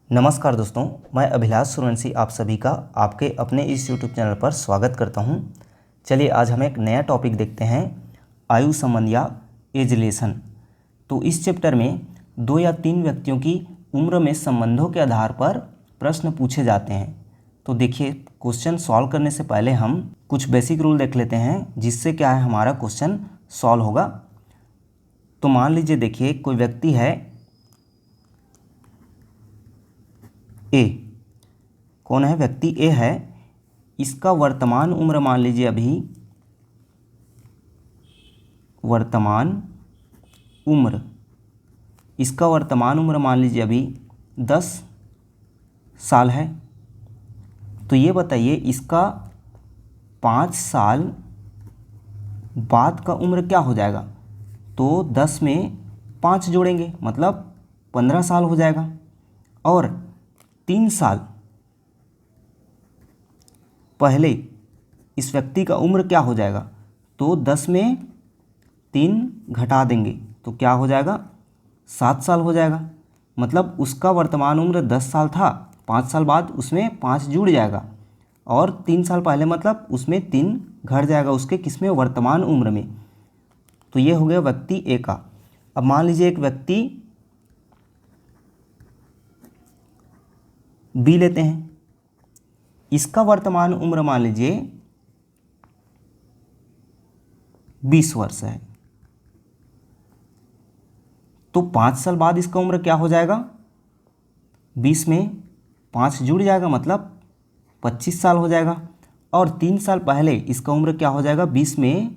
नमस्कार दोस्तों, मैं अभिलाष सूर्यवंशी आप सभी का आपके अपने इस YouTube चैनल पर स्वागत करता हूं। चलिए आज हम एक नया टॉपिक देखते हैं, आयु संबंध या एज रिलेशन। तो इस चैप्टर में 2 या 3 व्यक्तियों की उम्र में संबंधों के आधार पर प्रश्न पूछे जाते हैं। तो देखिए, क्वेश्चन सॉल्व करने से पहले हम कुछ बेसिक रूल देख लेते हैं, जिससे क्या है हमारा क्वेश्चन सॉल्व होगा। तो मान लीजिए, देखिए कोई व्यक्ति है ए। कौन है? व्यक्ति ए है। इसका वर्तमान उम्र मान लीजिए अभी इसका वर्तमान उम्र मान लीजिए अभी 10 साल है। तो ये बताइए, इसका 5 साल बाद का उम्र क्या हो जाएगा? तो 10 में 5 जोड़ेंगे, मतलब 15 साल हो जाएगा। और 3 साल पहले इस व्यक्ति का उम्र क्या हो जाएगा? तो 10 में 3 घटा देंगे तो क्या हो जाएगा? 7 साल हो जाएगा। मतलब उसका वर्तमान उम्र 10 साल था, 5 साल बाद उसमें 5 जुड़ जाएगा और 3 साल पहले मतलब उसमें 3 घट जाएगा उसके किसमें? वर्तमान उम्र में। तो ये हो गया व्यक्ति ए का। अब मान लीजिए एक व्यक्ति बी लेते हैं। इसका वर्तमान उम्र मान लीजिए 20 वर्ष है। तो 5 साल बाद इसका उम्र क्या हो जाएगा? 20 में 5 जुड़ जाएगा, मतलब 25 साल हो जाएगा। और 3 साल पहले इसका उम्र क्या हो जाएगा? 20 में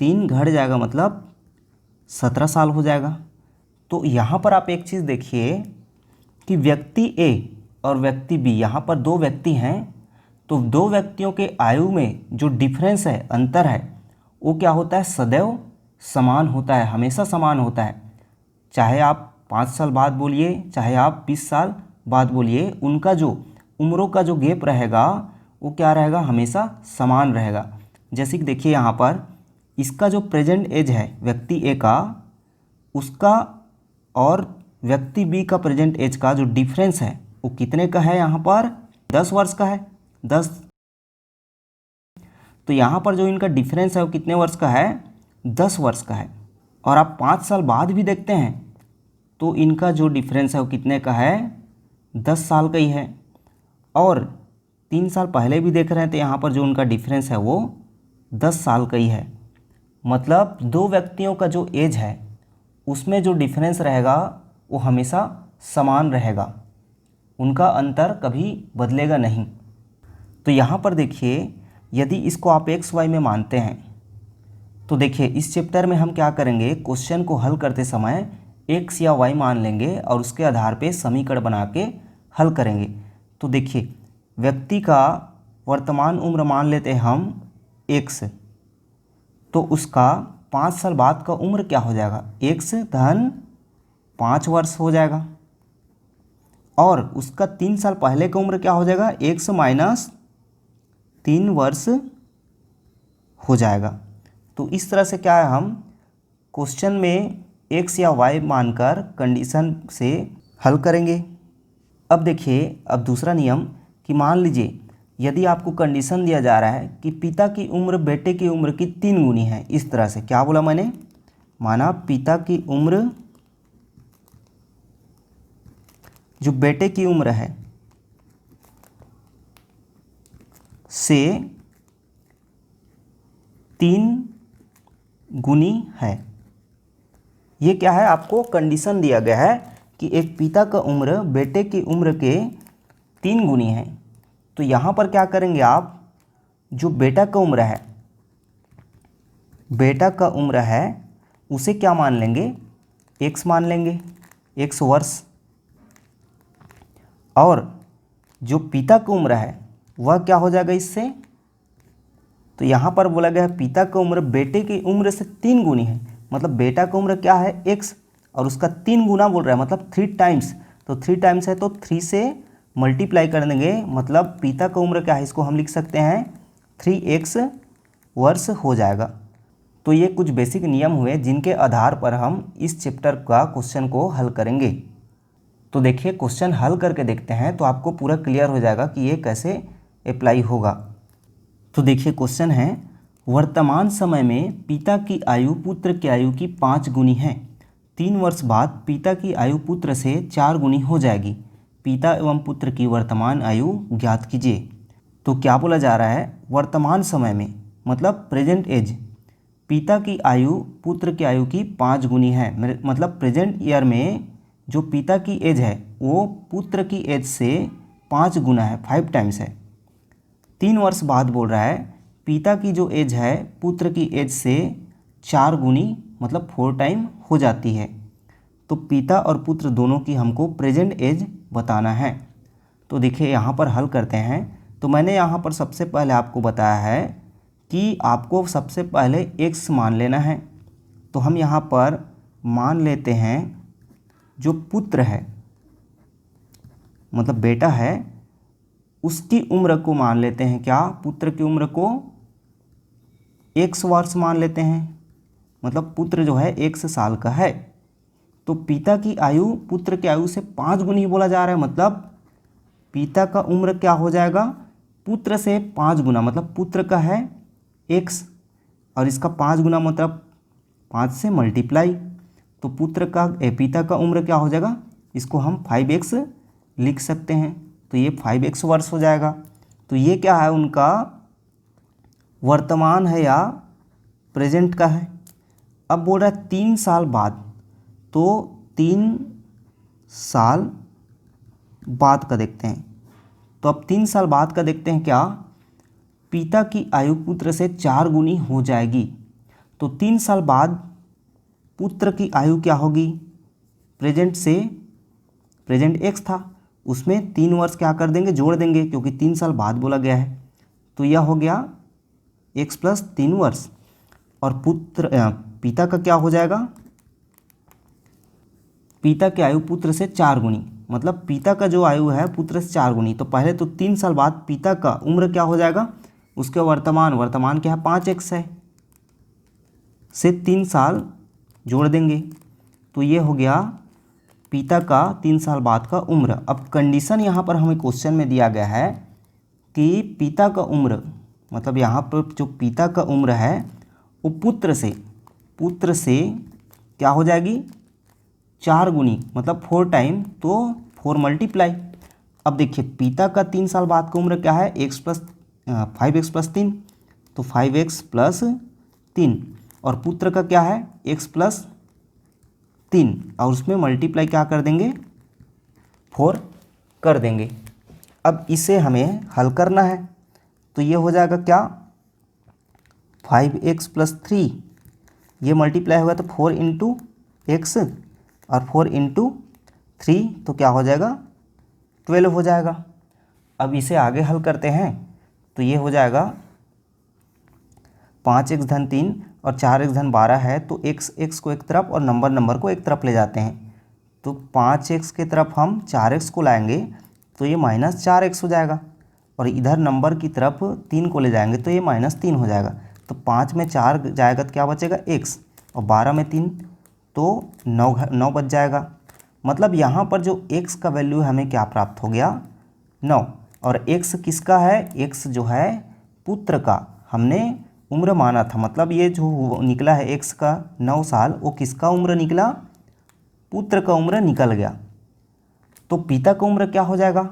3 घट जाएगा, मतलब 17 साल हो जाएगा। तो यहाँ पर आप एक चीज़ देखिए कि व्यक्ति ए और व्यक्ति बी, यहाँ पर 2 व्यक्ति हैं। तो 2 व्यक्तियों के आयु में जो डिफरेंस है, अंतर है, वो क्या होता है? सदैव समान होता है, हमेशा समान होता है। चाहे आप 5 साल बाद बोलिए, चाहे आप 20 साल बाद बोलिए, उनका जो उम्रों का जो गैप रहेगा वो क्या रहेगा? हमेशा समान रहेगा। जैसे कि देखिए यहाँ पर इसका जो प्रेजेंट एज है व्यक्ति ए का, उसका और व्यक्ति बी का प्रेजेंट एज का जो डिफरेंस है वो कितने का है? यहाँ पर 10 वर्ष का है। 10। तो यहाँ पर जो इनका डिफरेंस है वो कितने वर्ष का है? 10 वर्ष का है। और आप 5 साल बाद भी देखते हैं तो इनका जो डिफरेंस है वो कितने का है? 10 साल का ही है। और 3 साल पहले भी देख रहे हैं तो यहाँ पर जो उनका डिफरेंस है वो 10 साल का ही है। मतलब 2 व्यक्तियों का जो एज है उसमें जो डिफरेंस रहेगा वो हमेशा समान रहेगा, उनका अंतर कभी बदलेगा नहीं। तो यहाँ पर देखिए, यदि इसको आप एक्स वाई में मानते हैं तो देखिए इस चैप्टर में हम क्या करेंगे, क्वेश्चन को हल करते समय एक्स या वाई मान लेंगे और उसके आधार पे समीकरण बना के हल करेंगे। तो देखिए, व्यक्ति का वर्तमान उम्र मान लेते हैं हम एक्स। तो उसका 5 साल बाद का उम्र क्या हो जाएगा? एक्स धन 5 वर्ष हो जाएगा। और उसका 3 साल पहले का उम्र क्या हो जाएगा? एक्स माइनस 3 वर्ष हो जाएगा। तो इस तरह से क्या है, हम क्वेश्चन में एक्स या वाई मानकर कंडीशन से हल करेंगे। अब देखिए, अब दूसरा नियम कि मान लीजिए यदि आपको कंडीशन दिया जा रहा है कि पिता की उम्र बेटे की उम्र की 3 गुनी है। इस तरह से क्या बोला मैंने? माना पिता की उम्र जो बेटे की उम्र है से 3 गुनी है। ये क्या है? आपको कंडीशन दिया गया है कि एक पिता का उम्र बेटे की उम्र के 3 गुनी है। तो यहाँ पर क्या करेंगे आप? जो बेटा का उम्र है उसे क्या मान लेंगे? एक्स मान लेंगे, एक्स वर्ष। और जो पिता की उम्र है वह क्या हो जाएगा इससे? तो यहाँ पर बोला गया है पिता की उम्र बेटे की उम्र से 3 गुनी है। मतलब बेटा की उम्र क्या है? एक्स, और उसका 3 गुना बोल रहा है, मतलब 3 टाइम्स। तो 3 टाइम्स है तो 3 से मल्टीप्लाई कर देंगे, मतलब पिता की उम्र क्या है? इसको हम लिख सकते हैं 3x वर्ष हो जाएगा। तो ये कुछ बेसिक नियम हुए जिनके आधार पर हम इस चैप्टर का क्वेश्चन को हल करेंगे। तो देखिए क्वेश्चन हल करके देखते हैं तो आपको पूरा क्लियर हो जाएगा कि ये कैसे अप्लाई होगा। तो देखिए क्वेश्चन है, वर्तमान समय में पिता की आयु पुत्र की आयु की 5 गुनी है। 3 वर्ष बाद पिता की आयु पुत्र से 4 गुनी हो जाएगी। पिता एवं पुत्र की वर्तमान आयु ज्ञात कीजिए। तो क्या बोला जा रहा है, वर्तमान समय में मतलब प्रेजेंट एज, पिता की आयु पुत्र की आयु की 5 गुनी है। मतलब प्रेजेंट ईयर में जो पिता की एज है वो पुत्र की एज से 5 गुना है, 5 टाइम्स है। 3 वर्ष बाद बोल रहा है पिता की जो एज है पुत्र की एज से 4 गुनी मतलब 4 टाइम हो जाती है। तो पिता और पुत्र दोनों की हमको प्रेजेंट एज बताना है। तो देखिए यहाँ पर हल करते हैं। तो मैंने यहाँ पर सबसे पहले आपको बताया है कि आपको सबसे पहले x मान लेना है। तो हम यहाँ पर मान लेते हैं जो पुत्र है मतलब बेटा है उसकी उम्र को मान लेते हैं, क्या, पुत्र की उम्र को x वर्ष मान लेते हैं। मतलब पुत्र जो है 1 साल का है। तो पिता की आयु पुत्र की आयु से 5 गुनी बोला जा रहा है। मतलब पिता का उम्र क्या हो जाएगा, पुत्र से 5 गुना। मतलब पुत्र का है x और इसका 5 गुना मतलब 5 से मल्टीप्लाई। तो पिता का उम्र क्या हो जाएगा, इसको हम 5x लिख सकते हैं। तो ये 5x वर्ष हो जाएगा। तो ये क्या है, उनका वर्तमान है या प्रेजेंट का है। अब बोल रहा है 3 साल बाद, तो 3 साल बाद का देखते हैं। तो अब 3 साल बाद का देखते हैं, क्या, पिता की आयु पुत्र से 4 गुनी हो जाएगी। तो 3 साल बाद पुत्र की आयु क्या होगी, प्रेजेंट से प्रेजेंट x था उसमें 3 वर्ष क्या कर देंगे, जोड़ देंगे, क्योंकि 3 साल बाद बोला गया है। तो यह हो गया x + 3 वर्ष। और पिता का क्या हो जाएगा, पिता की आयु पुत्र से 4 गुनी। मतलब पिता का जो आयु है पुत्र से 4 गुनी। तो पहले तो 3 साल बाद पिता का उम्र क्या हो जाएगा, उसके वर्तमान क्या है, 5x है, से 3 साल जोड़ देंगे। तो ये हो गया पिता का 3 साल बाद का उम्र। अब कंडीशन यहाँ पर हमें क्वेश्चन में दिया गया है कि पिता का उम्र, मतलब यहाँ पर जो पिता का उम्र है वो पुत्र से क्या हो जाएगी, 4 गुनी मतलब 4 टाइम, तो 4 मल्टीप्लाई। अब देखिए पिता का 3 साल बाद का उम्र क्या है, 5x + 3, तो 5x + 3। और पुत्र का क्या है, x + 3, और उसमें मल्टीप्लाई क्या कर देंगे, 4 कर देंगे। अब इसे हमें हल करना है। तो ये हो जाएगा क्या, 5x + 3, ये मल्टीप्लाई होगा तो 4 × x और 4 × 3, तो क्या हो जाएगा, 12 हो जाएगा। अब इसे आगे हल करते हैं। तो ये हो जाएगा 5x + 3 और 4x + 12 है। तो x को एक तरफ और नंबर को एक तरफ ले जाते हैं। तो 5x के तरफ हम 4x को लाएंगे तो ये -4x हो जाएगा। और इधर नंबर की तरफ 3 को ले जाएंगे तो ये -3 हो जाएगा। तो 5 में 4 जाएगा तो क्या बचेगा, x, और 12 में 3 तो 9 बच जाएगा। मतलब यहाँ पर जो x का वैल्यू हमें क्या प्राप्त हो गया, 9। और x किसका है, x जो है पुत्र का हमने उम्र माना था। मतलब ये जो निकला है x का 9 साल, वो किसका उम्र निकला, पुत्र का उम्र निकल गया। तो पिता का उम्र क्या हो जाएगा,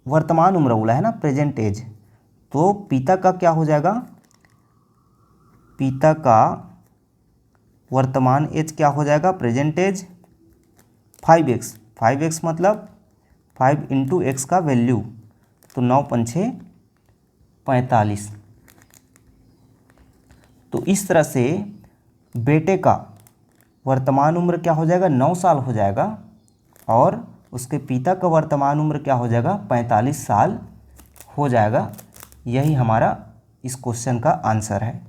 वर्तमान उम्र बोला है ना, प्रेजेंट एज। तो पिता का क्या हो जाएगा, पिता का वर्तमान एज क्या हो जाएगा, प्रेजेंट एज 5x मतलब 5 × x का वैल्यू, तो 9 × 5 = 45। तो इस तरह से बेटे का वर्तमान उम्र क्या हो जाएगा, 9 साल हो जाएगा, और उसके पिता का वर्तमान उम्र क्या हो जाएगा, 45 साल हो जाएगा। यही हमारा इस क्वेश्चन का आंसर है।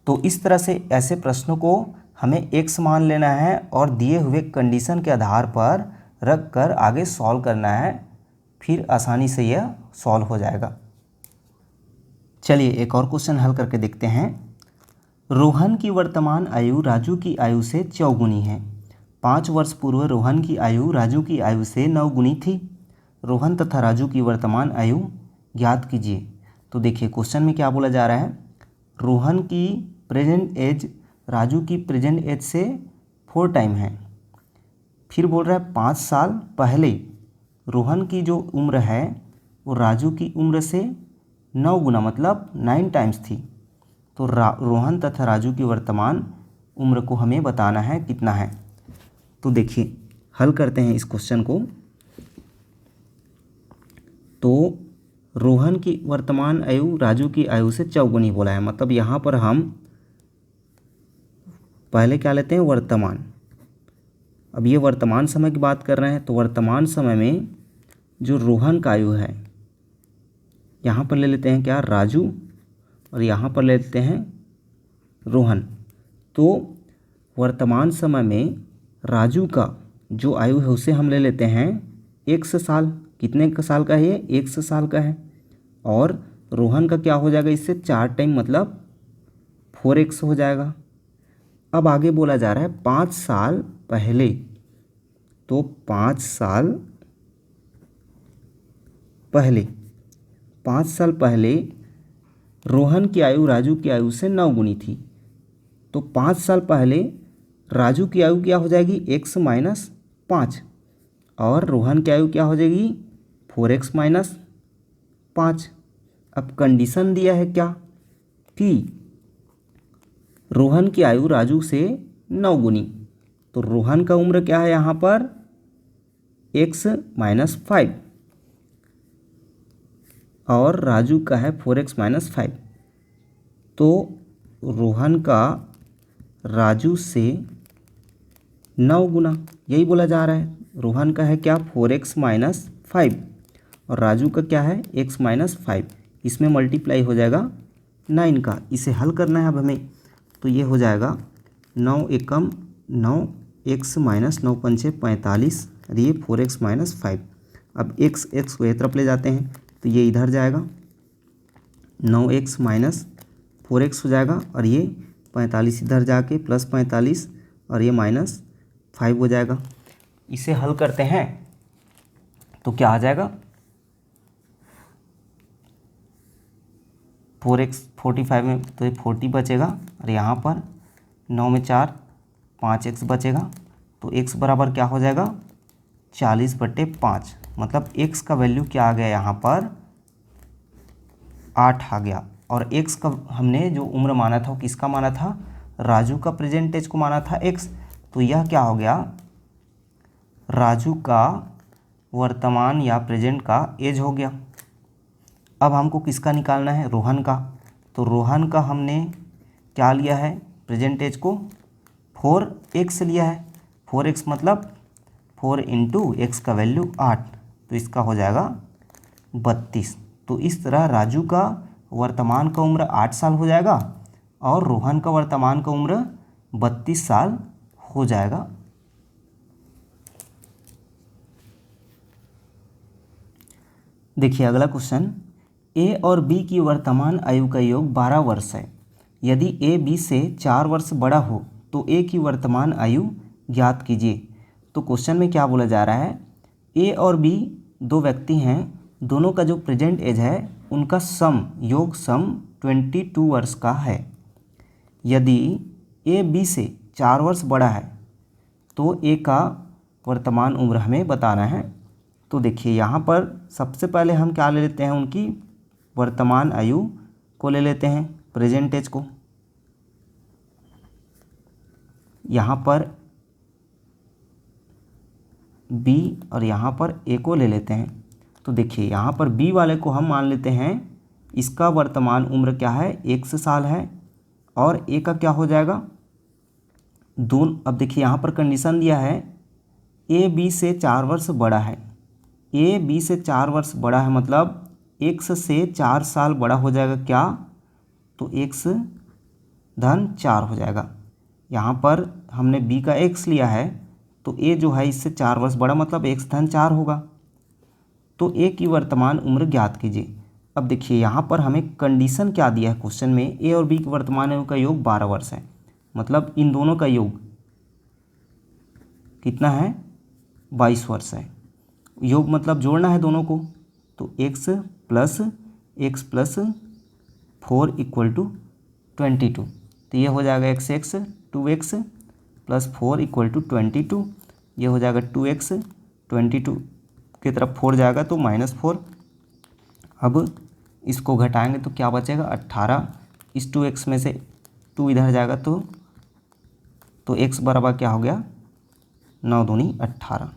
तो इस तरह से ऐसे प्रश्नों को हमें x मान लेना है और दिए हुए कंडीशन के आधार पर रख कर आगे सॉल्व करना है, फिर आसानी से यह सॉल्व हो जाएगा। चलिए एक और क्वेश्चन हल करके देखते हैं। रोहन की वर्तमान आयु राजू की आयु से 4 गुनी है। 5 वर्ष पूर्व रोहन की आयु राजू की आयु से 9 गुनी थी। रोहन तथा राजू की वर्तमान आयु ज्ञात कीजिए। तो देखिए क्वेश्चन में क्या बोला जा रहा है, रोहन की प्रेजेंट एज राजू की प्रेजेंट एज से 4 टाइम है। फिर बोल रहा है 5 साल पहले रोहन की जो उम्र है वो राजू की उम्र से 9 गुना मतलब 9 टाइम्स थी। तो रोहन तथा राजू की वर्तमान उम्र को हमें बताना है कितना है। तो देखिए हल करते हैं इस क्वेश्चन को। तो रोहन की वर्तमान आयु राजू की आयु से चौगुनी बोला है, मतलब यहाँ पर हम पहले क्या लेते हैं, वर्तमान। अब ये वर्तमान समय की बात कर रहे हैं, तो वर्तमान समय में जो रोहन का आयु है यहाँ पर ले लेते हैं क्या, राजू, और यहाँ पर ले लेते हैं रोहन। तो वर्तमान समय में राजू का जो आयु है उसे हम ले लेते हैं 100 साल। कितने का साल का है ये, 100 साल का है। और रोहन का क्या हो जाएगा इससे 4 टाइम मतलब 4x हो जाएगा। अब आगे बोला जा रहा है 5 साल पहले, तो 5 साल पहले रोहन की आयु राजू की आयु से 9 गुनी थी। तो 5 साल पहले राजू की आयु क्या हो जाएगी, x माइनस 5, और रोहन की आयु क्या हो जाएगी 4x माइनस 5। अब कंडीशन दिया है क्या कि रोहन की आयु राजू से 9 गुनी, तो रोहन का उम्र क्या है यहाँ पर x माइनस 5 और राजू का है 4x माइनस 5। तो रोहन का राजू से 9 गुना, यही बोला जा रहा है। रोहन का है क्या 4x माइनस 5 और राजू का क्या है x माइनस 5। इसमें मल्टीप्लाई हो जाएगा 9 का। इसे हल करना है अब हमें। तो ये हो जाएगा 9 एकम 9, x माइनस 9 पंचे 45 और ये 4x माइनस 5। अब x को एक तरफ ले जाते हैं तो ये इधर जाएगा, 9x माइनस 4x हो जाएगा, और ये 45 इधर जाके प्लस 45 और ये माइनस 5 हो जाएगा। इसे हल करते हैं तो क्या आ जाएगा 4x 45 में तो ये 40 बचेगा, और यहाँ पर 9 में 4 5x बचेगा। तो x बराबर क्या हो जाएगा 40/5, मतलब x का वैल्यू क्या आ गया यहाँ पर 8 आ गया। और x का हमने जो उम्र माना था वो किसका माना था, राजू का प्रेजेंट एज को माना था x। तो यह क्या हो गया राजू का वर्तमान या प्रेजेंट का एज हो गया। अब हमको किसका निकालना है, रोहन का। तो रोहन का हमने क्या लिया है प्रेजेंट एज को 4x लिया है। 4x मतलब 4 इंटू एक्स का वैल्यू 8, तो इसका हो जाएगा 32। तो इस तरह राजू का वर्तमान का उम्र 8 साल हो जाएगा और रोहन का वर्तमान का उम्र 32 साल हो जाएगा। देखिए अगला क्वेश्चन, ए और बी की वर्तमान आयु का योग 12 वर्ष है। यदि ए बी से 4 वर्ष बड़ा हो तो ए की वर्तमान आयु ज्ञात कीजिए। तो क्वेश्चन में क्या बोला जा रहा है, ए और बी दो व्यक्ति हैं, दोनों का जो प्रेजेंट एज है उनका योग सम 22 वर्ष का है। यदि ए बी से 4 वर्ष बड़ा है तो ए का वर्तमान उम्र हमें बताना है। तो देखिए यहाँ पर सबसे पहले हम क्या ले लेते हैं, उनकी वर्तमान आयु को ले लेते हैं, प्रेजेंट एज को। यहाँ पर बी और यहाँ पर ए को ले लेते हैं। तो देखिए यहाँ पर बी वाले को हम मान लेते हैं इसका वर्तमान उम्र क्या है 100 साल है, और ए का क्या हो जाएगा दोनों। अब देखिए यहाँ पर कंडीशन दिया है ए बी से 4 वर्ष बड़ा है। ए बी से 4 वर्ष बड़ा है मतलब x से 4 साल बड़ा हो जाएगा क्या, तो x धन 4 हो जाएगा। यहाँ पर हमने b का x लिया है तो a जो है इससे 4 वर्ष बड़ा मतलब x धन 4 होगा। तो a की वर्तमान उम्र ज्ञात कीजिए। अब देखिए यहाँ पर हमें कंडीशन क्या दिया है क्वेश्चन में, a और b की वर्तमान आयु का योग 12 वर्ष है, मतलब इन दोनों का योग कितना है 22 वर्ष है। योग मतलब जोड़ना है दोनों को, तो x प्लस 4 इक्वल टू 22। तो ये हो जाएगा x 2x plus 4 equal to 22। ये हो जाएगा 2x 22 की तरफ 4 जाएगा तो -4। अब इसको घटाएंगे तो क्या बचेगा 18। इस 2x में से 2 इधर जाएगा तो x बराबर क्या हो गया 9 दूनी 18।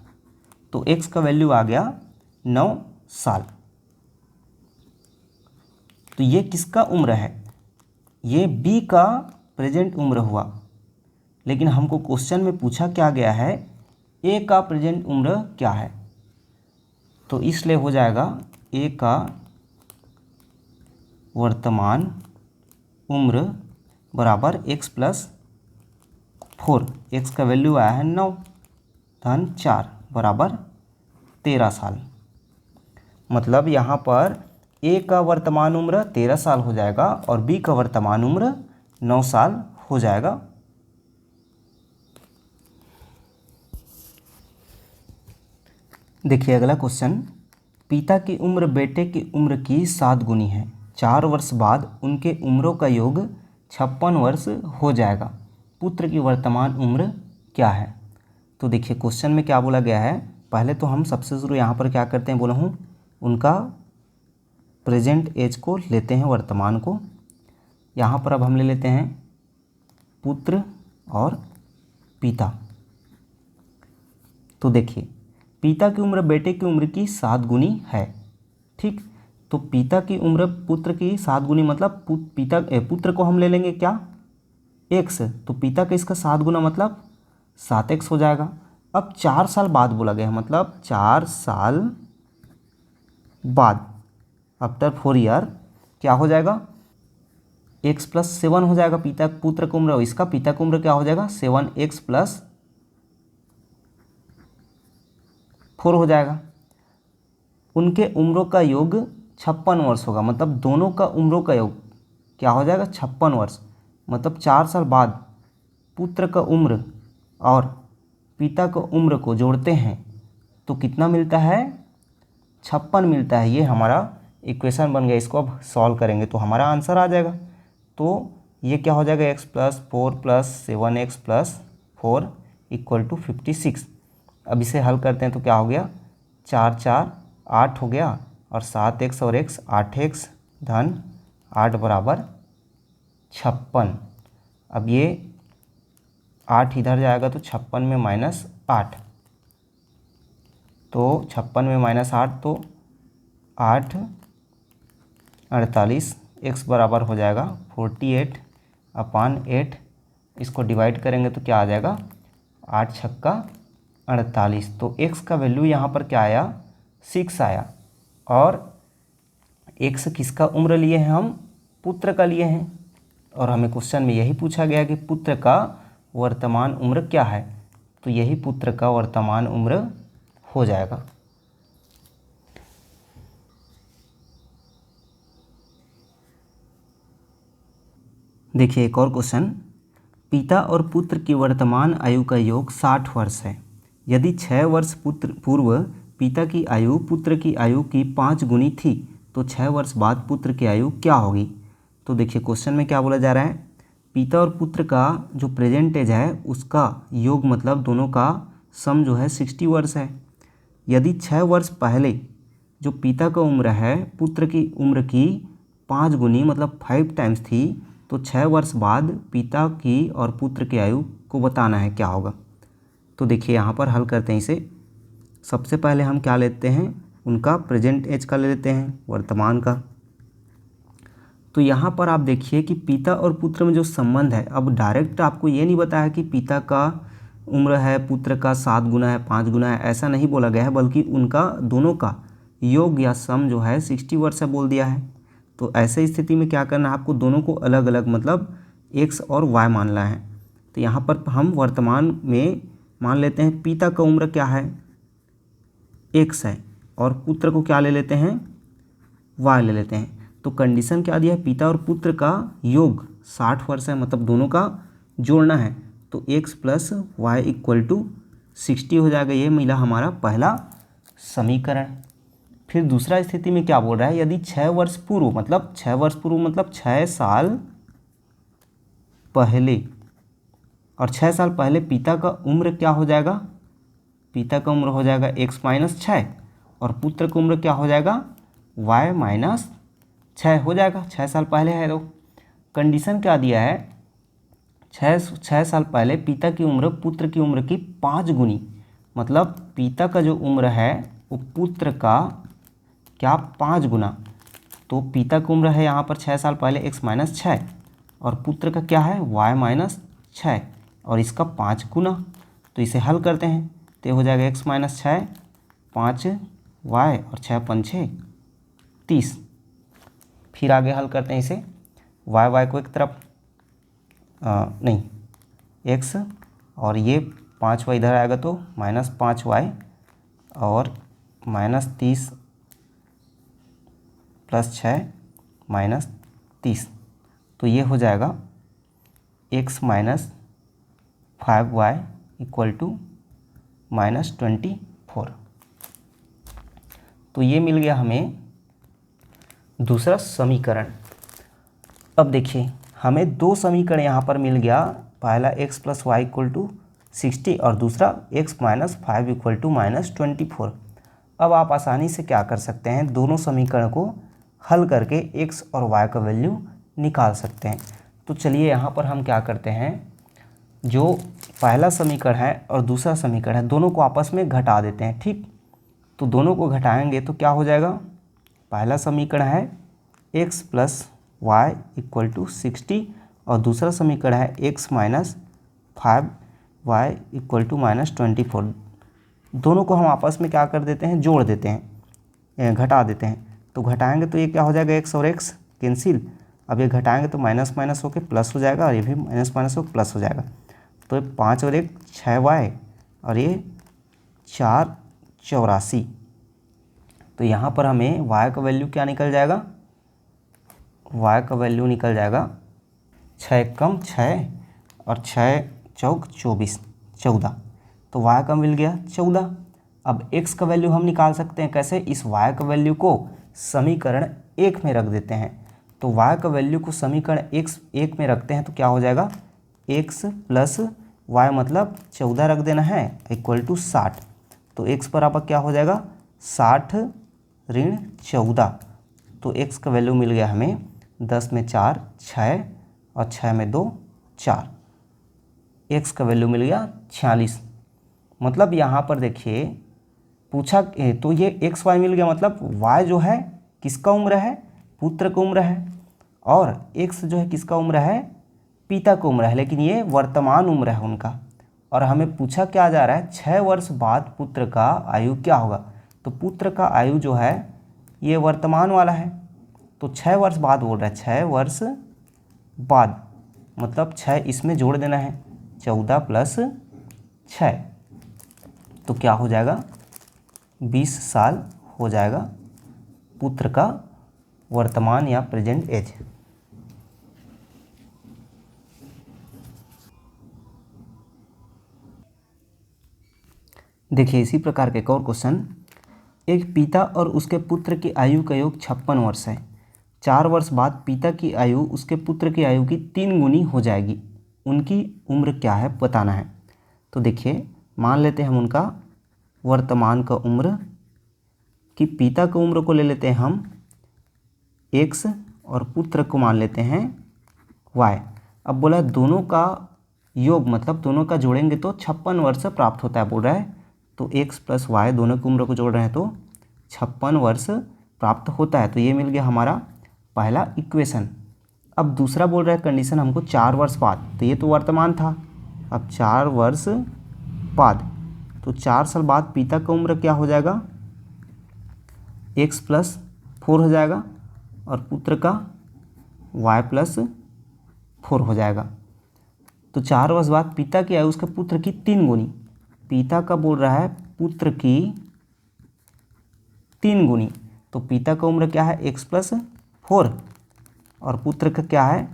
तो x का वैल्यू आ गया 9 साल। तो ये किसका उम्र है, ये b का प्रेजेंट उम्र हुआ। लेकिन हमको क्वेश्चन में पूछा क्या गया है a का प्रेजेंट उम्र क्या है, तो इसलिए हो जाएगा a का वर्तमान उम्र बराबर x प्लस 4। x का वैल्यू आया है 9 धन 4 बराबर 13 साल। मतलब यहाँ पर a का वर्तमान उम्र 13 साल हो जाएगा और b का वर्तमान उम्र 9 साल हो जाएगा। देखिए अगला क्वेश्चन, पिता की उम्र बेटे की उम्र की 7 गुनी है। 4 वर्ष बाद उनके उम्रों का योग 56 वर्ष हो जाएगा। पुत्र की वर्तमान उम्र क्या है। तो देखिए क्वेश्चन में क्या बोला गया है, पहले तो हम सबसे शुरू यहाँ पर क्या करते हैं बोला हूँ, उनका प्रेजेंट एज को लेते हैं, वर्तमान को। यहाँ पर अब हम ले लेते हैं पुत्र और पिता। तो देखिए पिता की उम्र बेटे की उम्र की 7 गुनी है, ठीक। तो पिता की उम्र पुत्र की 7 गुनी मतलब पुत्र को हम ले लेंगे क्या x, तो पिता का इसका 7 गुना मतलब 7x हो जाएगा। अब 4 साल बाद बोला गया है, मतलब 4 साल बाद आफ्टर 4 ईयर क्या हो जाएगा x प्लस 7 हो जाएगा। पुत्र की उम्र, इसका पिता की उम्र क्या हो जाएगा 7x प्लस 4 हो जाएगा। उनके उम्रों का योग 56 वर्ष होगा, मतलब दोनों का उम्रों का योग क्या हो जाएगा 56 वर्ष। मतलब 4 साल बाद पुत्र का उम्र और पिता का उम्र को जोड़ते हैं तो कितना मिलता है 56 मिलता है। ये हमारा इक्वेशन बन गया। इसको अब सॉल्व करेंगे तो हमारा आंसर आ जाएगा। तो ये क्या हो जाएगा x plus 4 plus 7x plus 4 equal to 56। अब इसे हल करते हैं तो क्या हो गया 4 4 8 हो गया और 7x और x 8x धन 8 बराबर 56। अब ये 8 इधर जाएगा तो 56 में -8, तो 56 में -8 तो 8 48, x बराबर हो जाएगा 48/8। इसको डिवाइड करेंगे तो क्या आ जाएगा 8 छक्का 48। तो x का वैल्यू यहाँ पर क्या आया 6 आया। और x किसका उम्र लिए हैं हम, पुत्र का लिए हैं। और हमें क्वेश्चन में यही पूछा गया कि पुत्र का वर्तमान उम्र क्या है, तो यही पुत्र का वर्तमान उम्र हो जाएगा। देखिए एक और क्वेश्चन, पिता और पुत्र की वर्तमान आयु का योग 60 वर्ष है। यदि 6 वर्ष पूर्व पिता की आयु पुत्र की आयु की 5 गुनी थी तो 6 वर्ष बाद पुत्र की आयु क्या होगी। तो देखिए क्वेश्चन में क्या बोला जा रहा है, पिता और पुत्र का जो प्रेजेंट एज है उसका योग मतलब दोनों का सम जो है 60 वर्ष है। यदि 6 वर्ष पहले जो पिता का उम्र है पुत्र की उम्र की 5 गुनी मतलब 5 टाइम्स थी, तो 6 वर्ष बाद पिता की और पुत्र की आयु को बताना है क्या होगा। तो देखिए यहाँ पर हल करते हैं इसे। सबसे पहले हम क्या लेते हैं, उनका प्रेजेंट एज का ले लेते हैं, वर्तमान का। तो यहाँ पर आप देखिए कि पिता और पुत्र में जो संबंध है, अब डायरेक्ट आपको ये नहीं बताया कि पिता का उम्र है पुत्र का 7 गुना है 5 गुना है, ऐसा नहीं बोला गया है, बल्कि उनका दोनों का योग या सम जो है 60 वर्ष है बोल दिया है। तो ऐसे स्थिति में क्या करना है, आपको दोनों को अलग अलग मतलब x और y मानना है। तो यहाँ पर हम वर्तमान में मान लेते हैं पिता का उम्र क्या है x है और पुत्र को क्या ले लेते हैं y ले लेते हैं। तो कंडीशन क्या दिया है, पिता और पुत्र का योग 60 वर्ष है, मतलब दोनों का जोड़ना है। तो x plus y equal to 60 हो जाएगा। ये मिला हमारा पहला समीकरण। फिर दूसरा स्थिति में क्या बोल रहा है, यदि 6 वर्ष पूर्व मतलब 6 वर्ष पूर्व मतलब 6 साल पहले, और 6 साल पहले पिता का उम्र क्या हो जाएगा, पिता का उम्र हो जाएगा x माइनस 6 और पुत्र का उम्र क्या हो जाएगा y माइनस 6 हो जाएगा। 6 साल पहले है तो कंडीशन क्या दिया है, 6 साल पहले पिता की उम्र पुत्र की उम्र की 5 गुनी, मतलब पिता का जो उम्र है वो पुत्र का क्या 5 गुना। तो पिता की उम्र है यहाँ पर 6 साल पहले x माइनस 6 और पुत्र का क्या है y माइनस 6 और इसका 5 गुना। तो इसे हल करते हैं तो हो जाएगा x माइनस 6 5y और 6 पंछे 30। फिर आगे हल करते हैं इसे, y को एक तरफ नहीं x और ये 5y इधर आएगा तो माइनस 5y और माइनस 30 प्लस 6 माइनस 30, तो ये हो जाएगा x minus 5y equal to minus 24। तो ये मिल गया हमें दूसरा समीकरण। अब देखिए हमें दो समीकरण यहाँ पर मिल गया, पहला x plus y equal to 60 और दूसरा x minus 5 equal to minus 24। अब आप आसानी से क्या कर सकते हैं, दोनों समीकरण को हल करके x और y का वैल्यू निकाल सकते हैं। तो चलिए यहाँ पर हम क्या करते हैं, जो पहला समीकरण है और दूसरा समीकरण है दोनों को आपस में घटा देते हैं। ठीक, तो दोनों को घटाएंगे तो क्या हो जाएगा, पहला समीकरण है x plus y equal to 60 और दूसरा समीकरण है x minus 5y equal to minus 24। दोनों को हम आपस में क्या कर देते हैं, जोड़ देते हैं, घटा देते हैं। तो घटाएंगे तो ये क्या हो जाएगा, x और x कैंसिल। अब ये घटाएंगे तो माइनस माइनस होकर प्लस हो जाएगा और ये भी माइनस माइनस होकर प्लस हो जाएगा। तो ये 5 और 1 6y और ये 4 84। तो यहाँ पर हमें y का वैल्यू क्या निकल जाएगा, y का वैल्यू निकल जाएगा 6 कम 6 और 6 चौक 24 14। तो y का मिल गया 14। अब x का वैल्यू हम निकाल सकते हैं कैसे, इस y का वैल्यू को समीकरण 1 में रख देते हैं। तो y का वैल्यू को समीकरण 1 में रखते हैं तो क्या हो जाएगा, x प्लस y मतलब 14 रख देना है इक्वल टू 60। तो x बराबर क्या हो जाएगा 60 ऋण 14। तो x का वैल्यू मिल गया हमें 10 में 4 6 और 6 में 2 4। x का वैल्यू मिल गया 46। मतलब यहाँ पर देखिए पूछा तो ये x y मिल गया, मतलब y जो है किसका उम्र है, पुत्र का उम्र है, और x जो है किसका उम्र है, पिता का उम्र है, लेकिन ये वर्तमान उम्र है उनका। और हमें पूछा क्या जा रहा है, 6 वर्ष बाद पुत्र का आयु क्या होगा। तो पुत्र का आयु जो है ये वर्तमान वाला है, तो 6 वर्ष बाद बोल रहा है, 6 वर्ष बाद मतलब 6 इसमें जोड़ देना है, 14 प्लस 6 तो क्या हो जाएगा 20 साल हो जाएगा पुत्र का वर्तमान या प्रेजेंट एज। देखिए इसी प्रकार के एक और क्वेश्चन, एक पिता और उसके पुत्र की आयु का योग 56 वर्ष है। 4 वर्ष बाद पिता की आयु उसके पुत्र की आयु की 3 गुनी हो जाएगी, उनकी उम्र क्या है बताना है। तो देखिए मान लेते हैं हम उनका वर्तमान का उम्र, कि पिता का उम्र को ले लेते हैं हम x और पुत्र को मान लेते हैं y। अब बोला दोनों का योग मतलब दोनों का जोड़ेंगे तो 56 वर्ष प्राप्त होता है बोल रहा है। तो x प्लस वाई दोनों की उम्र को जोड़ रहे हैं तो 56 वर्ष प्राप्त होता है। तो ये मिल गया हमारा पहला इक्वेशन। अब दूसरा बोल रहा है कंडीशन हमको 4 वर्ष बाद, तो ये तो वर्तमान था, अब 4 वर्ष बाद तो 4 साल बाद पिता का उम्र क्या हो जाएगा, x प्लस 4 हो जाएगा और पुत्र का y प्लस 4 हो जाएगा। तो 4 वर्ष बाद पिता की आयु उसके पुत्र की 3 गुनी, पिता का बोल रहा है पुत्र की 3 गुनी, तो पिता का उम्र क्या है x प्लस 4 और पुत्र का क्या है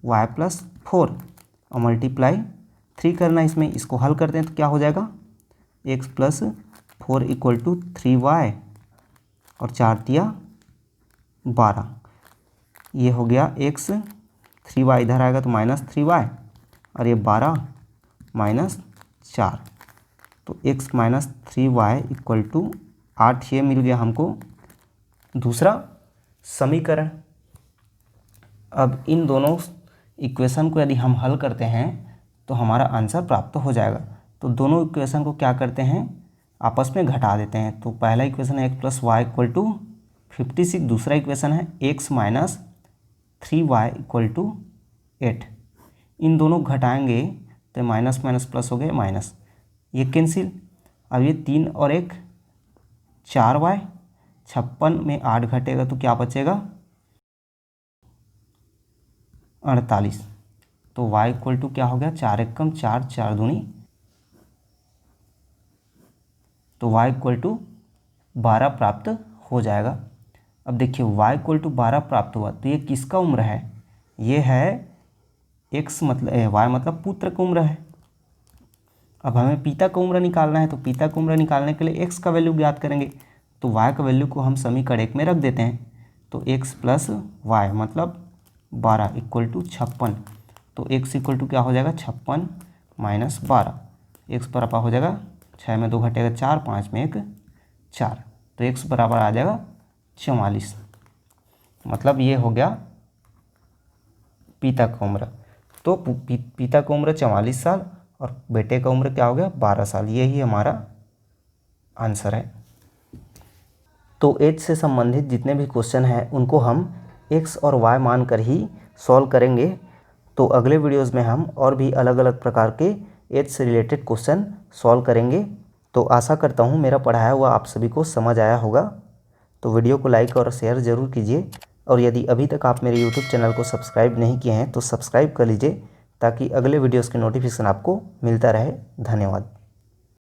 y प्लस 4 और मल्टीप्लाई 3 करना इसमें, इसको हल करते हैं तो क्या हो जाएगा x plus 4 equal to 3y और 4 तिया 12। ये हो गया x, 3y इधर आएगा तो -3y और ये 12 -4, तो x -3y इक्वल टू 8 ये मिल गया हमको दूसरा समीकरण। अब इन दोनों इक्वेशन को यदि हम हल करते हैं तो हमारा आंसर प्राप्त हो जाएगा। तो दोनों इक्वेशन को क्या करते हैं, आपस में घटा देते हैं। तो पहला इक्वेशन है x plus y equal to 56, दूसरा इक्वेशन है x minus 3y equal to 8। इन दोनों घटाएंगे तो माइनस माइनस प्लस हो गए माइनस, ये कैंसिल। अब ये 3 और 1 4y, 56 में 8 घटेगा तो क्या बचेगा 48। तो y इक्वल टू क्या हो गया 4 एक कम 4, 4 दूनी, तो y इक्वल टू 12 प्राप्त हो जाएगा। अब देखिए y इक्वल टू 12 प्राप्त हुआ तो ये किसका उम्र है, ये है x मतलब y मतलब पुत्र का उम्र है। अब हमें पिता का उम्र निकालना है, तो पिता का उम्र निकालने के लिए x का वैल्यू ज्ञात करेंगे। तो y का वैल्यू को हम समीकरण 1 में रख देते हैं। तो x प्लस वाई मतलब 12 इक्वल टू 56। तो x इक्वल टू क्या हो जाएगा 56 माइनस 12, x बराबर हो जाएगा 6 में 2 घटेगा 4, 5 में 1 4, तो x बराबर आ जाएगा 44। मतलब ये हो गया पिता का उम्र। तो पिता का उम्र 44 साल और बेटे का उम्र क्या हो गया 12 साल। यही हमारा आंसर है। तो एज से संबंधित जितने भी क्वेश्चन हैं उनको हम x और y मानकर ही सॉल्व करेंगे। तो अगले वीडियोज़ में हम और भी अलग अलग प्रकार के एज से रिलेटेड क्वेश्चन सॉल्व करेंगे। तो आशा करता हूँ मेरा पढ़ाया हुआ आप सभी को समझ आया होगा। तो वीडियो को लाइक और शेयर ज़रूर कीजिए, और यदि अभी तक आप मेरे यूट्यूब चैनल को सब्सक्राइब नहीं किए हैं तो सब्सक्राइब कर लीजिए ताकि अगले वीडियोज़ के नोटिफिकेशन आपको मिलता रहे। धन्यवाद।